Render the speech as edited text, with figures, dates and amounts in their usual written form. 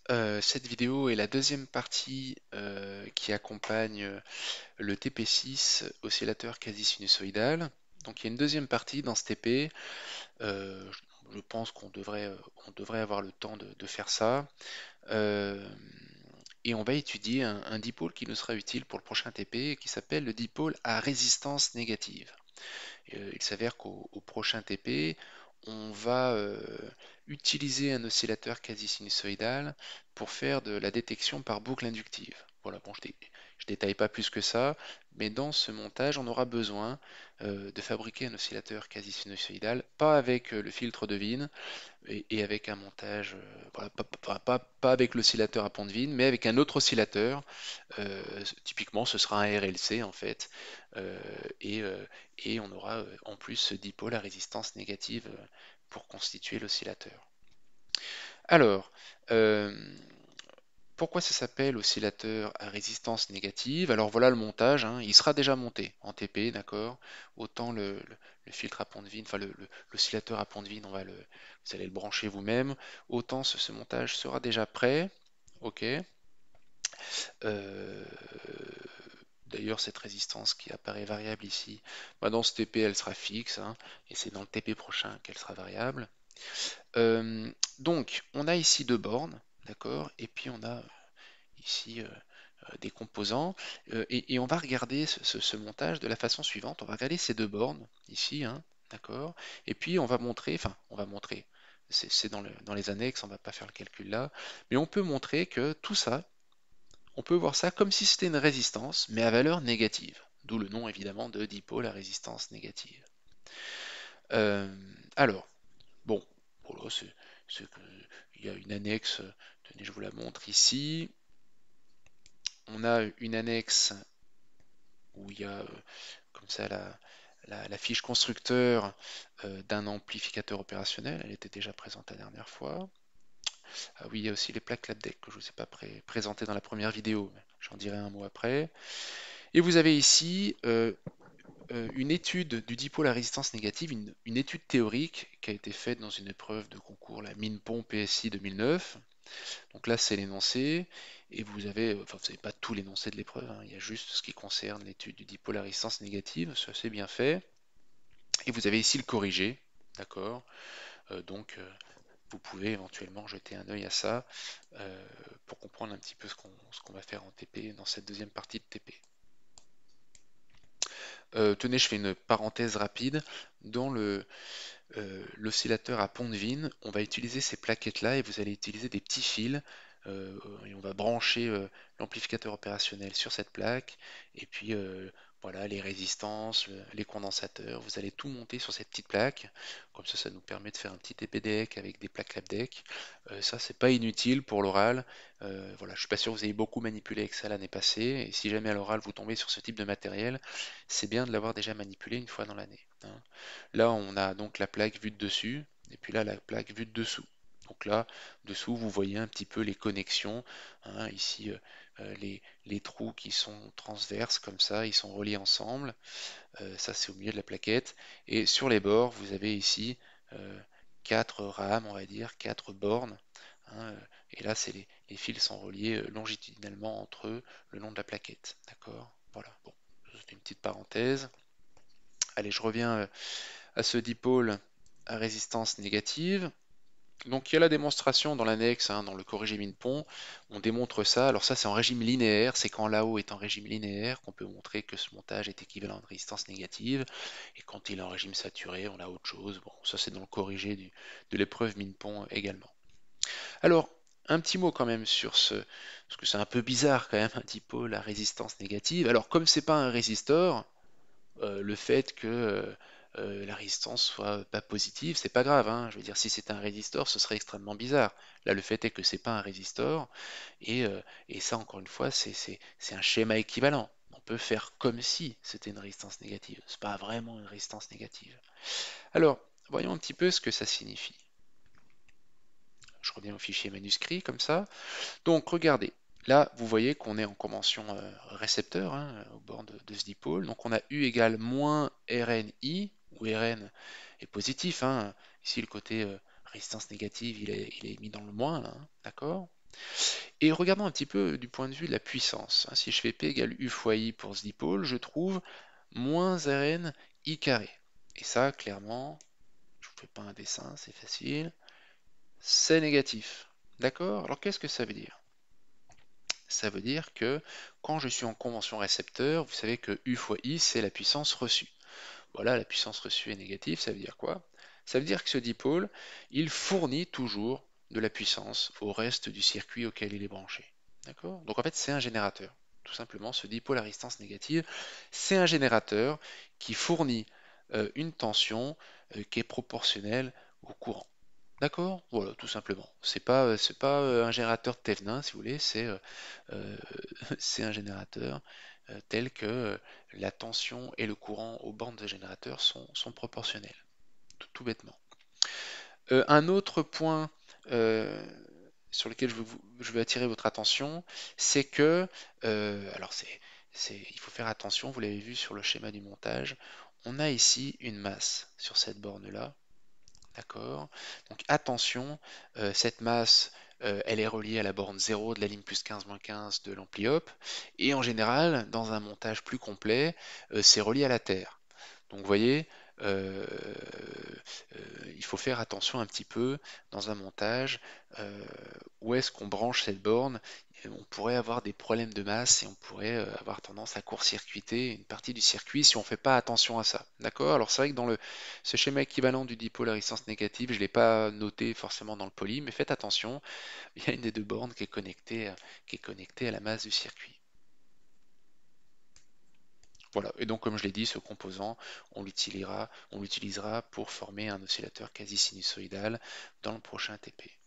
Cette vidéo est la deuxième partie qui accompagne le TP6 oscillateur quasi-sinusoïdal. Donc il y a une deuxième partie dans ce TP. Euh, je pense qu'on devrait avoir le temps de faire ça. Euh, et on va étudier un dipôle qui nous sera utile pour le prochain TP qui s'appelle le dipôle à résistance négative. Il s'avère qu'au prochain TP, on va utiliser un oscillateur quasi-sinusoïdal pour faire de la détection par boucle inductive. Voilà, bon, je détaille pas plus que ça, mais dans ce montage, on aura besoin de fabriquer un oscillateur quasi-sinusoïdal, pas avec le filtre de Wien, et avec un montage, voilà, pas avec l'oscillateur à pont de Wien, mais avec un autre oscillateur. Typiquement, ce sera un RLC en fait, euh, et, euh, et on aura en plus ce dipôle à résistance négative pour constituer l'oscillateur. Alors, euh, pourquoi ça s'appelle oscillateur à résistance négative? Alors voilà le montage, hein, il sera déjà monté en TP, d'accord? Autant le filtre à pont de Wien, enfin l'oscillateur à pont de Wien, vous allez le brancher vous-même, autant ce montage sera déjà prêt, ok? Euh, D'ailleurs, cette résistance qui apparaît variable ici, bah, dans ce TP, elle sera fixe, hein, et c'est dans le TP prochain qu'elle sera variable. Donc, on a ici deux bornes, d'accord? Et puis on a ici des composants, et on va regarder ce montage de la façon suivante. On va regarder ces deux bornes ici, hein, d'accord? Et puis on va montrer, c'est dans les annexes, on va pas faire le calcul là, mais on peut montrer que tout ça, on peut voir ça comme si c'était une résistance, mais à valeur négative. D'où le nom évidemment de dipôle à résistance négative. Euh, alors, bon, voilà, il y a une annexe, tenez, je vous la montre ici. On a une annexe où il y a comme ça la fiche constructeur d'un amplificateur opérationnel. Elle était déjà présente la dernière fois. Ah oui, il y a aussi les plaques Labdeck que je ne vous ai pas présentées dans la première vidéo, mais j'en dirai un mot après. Et vous avez ici une étude du dipôle à résistance négative, une étude théorique qui a été faite dans une épreuve de concours, la MINPON PSI 2009. Donc là, c'est l'énoncé, et vous n'avez pas tout l'énoncé de l'épreuve, hein, il y a juste ce qui concerne l'étude du dipôle à résistance négative, ça c'est bien fait. Et vous avez ici le corrigé, d'accord? Donc vous pouvez éventuellement jeter un œil à ça pour comprendre un petit peu ce qu'on va faire en TP dans cette deuxième partie de TP. Tenez, je fais une parenthèse rapide. Dans l'oscillateur à pont de Wien, on va utiliser ces plaquettes-là et vous allez utiliser des petits fils et on va brancher l'amplificateur opérationnel sur cette plaque et puis voilà les résistances, les condensateurs, vous allez tout monter sur cette petite plaque. Comme ça nous permet de faire un petit TP-deck avec des plaques LabDeck. Ça, c'est pas inutile pour l'oral. Voilà, je suis pas sûr que vous ayez beaucoup manipulé avec ça l'année passée et si jamais à l'oral vous tombez sur ce type de matériel, c'est bien de l'avoir déjà manipulé une fois dans l'année, hein. Là, on a donc la plaque vue de dessus, et puis là, la plaque vue de dessous. Donc là, dessous, vous voyez un petit peu les connexions, hein, ici, les trous qui sont transverses, comme ça, ils sont reliés ensemble. Ça, c'est au milieu de la plaquette. Et sur les bords, vous avez ici euh, quatre rames, on va dire, quatre bornes, hein, et là, les fils sont reliés longitudinalement entre eux le long de la plaquette. D'accord? Voilà. Bon, c'est une petite parenthèse. Allez, je reviens à ce dipôle à résistance négative. Donc il y a la démonstration dans l'annexe, hein, dans le corrigé Minpon, on démontre ça. Alors ça c'est en régime linéaire, c'est quand là-haut est en régime linéaire qu'on peut montrer que ce montage est équivalent à une résistance négative. Et quand il est en régime saturé, on a autre chose. Bon, ça c'est dans le corrigé de l'épreuve Minpon également. Alors, un petit mot quand même sur parce que c'est un peu bizarre quand même un dipôle à résistance négative. Alors comme c'est pas un résistor, le fait que la résistance soit pas positive, c'est pas grave, hein. Je veux dire, si c'était un résistor, ce serait extrêmement bizarre. Là, le fait est que c'est pas un résistor, et ça, encore une fois, c'est un schéma équivalent. On peut faire comme si c'était une résistance négative. C'est pas vraiment une résistance négative. Alors, voyons un petit peu ce que ça signifie. Je reviens au fichier manuscrit comme ça. Donc, regardez. Là, vous voyez qu'on est en convention récepteur, hein, au bord de ce dipôle. Donc on a U égale moins RNI, où Rn est positif, hein. Ici, le côté résistance négative, il est mis dans le moins, là, hein, d'accord? Et regardons un petit peu du point de vue de la puissance, hein. Si je fais P égale U fois I pour ce dipôle, je trouve moins Rn I carré. Et ça, clairement, je ne vous fais pas un dessin, c'est facile, c'est négatif. D'accord? Alors qu'est-ce que ça veut dire? Ça veut dire que quand je suis en convention récepteur, vous savez que U fois I, c'est la puissance reçue. Voilà, la puissance reçue est négative, ça veut dire quoi? Ça veut dire que ce dipôle, il fournit toujours de la puissance au reste du circuit auquel il est branché. D'accord? Donc en fait, c'est un générateur. Tout simplement, ce dipôle à résistance négative, c'est un générateur qui fournit une tension qui est proportionnelle au courant. D'accord? Voilà, tout simplement. C'est pas un générateur de Thevenin, si vous voulez, euh, c'est un générateur tel que la tension et le courant aux bornes de générateur sont proportionnels, tout bêtement. Un autre point euh, sur lequel je veux attirer votre attention, c'est que, alors il faut faire attention, vous l'avez vu sur le schéma du montage, on a ici une masse sur cette borne-là. D'accord? Donc attention, cette masse, elle est reliée à la borne 0 de la ligne plus 15 moins 15 de l'ampli op, et en général, dans un montage plus complet, c'est relié à la Terre. Donc vous voyez, euh, il faut faire attention un petit peu dans un montage, où est-ce qu'on branche cette borne. On pourrait avoir des problèmes de masse et on pourrait avoir tendance à court-circuiter une partie du circuit si on ne fait pas attention à ça. D'accord? Alors c'est vrai que dans ce schéma équivalent du dipôle à résistance négative, je ne l'ai pas noté forcément dans le poly, mais faites attention, il y a une des deux bornes qui est connectée à la masse du circuit. Voilà, et donc comme je l'ai dit, ce composant, on l'utilisera pour former un oscillateur quasi sinusoïdal dans le prochain TP.